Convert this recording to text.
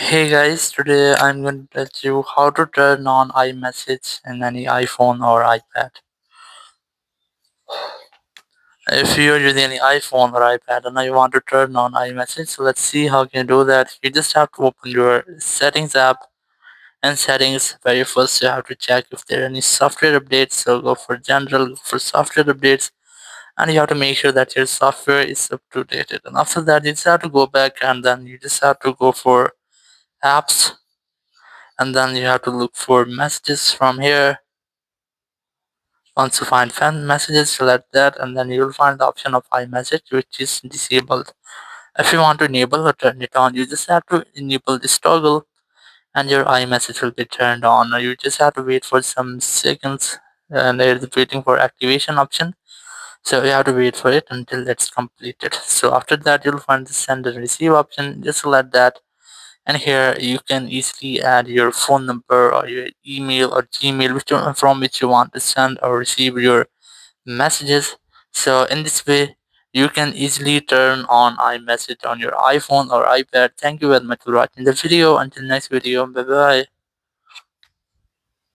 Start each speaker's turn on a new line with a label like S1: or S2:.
S1: Hey guys, today I'm going to tell you how to turn on iMessage in any iPhone or iPad. If you're using any iPhone or iPad and you want to turn on iMessage, so let's see how you can do that. You just have to open your settings app, and settings, very first you have to check if there are any software updates. So go for general, go for software updates, and you have to make sure that your software is up to date. And after that you just have to go back, and then you just have to go for apps, and then you have to look for messages from here. Once you find fan messages, select that, and then you will find the option of iMessage, which is disabled. If you want to enable or turn it on, you just have to enable this toggle, and your iMessage will be turned on. You just have to wait for some seconds, and there is waiting for activation option. So you have to wait for it until it's completed. So after that, you'll find the send and receive option. Just select that, and here you can easily add your phone number or your email or Gmail, from which you want to send or receive your messages. So in this way you can easily turn on iMessage on your iPhone or iPad. Thank you very much for watching the video. Until next video, bye bye.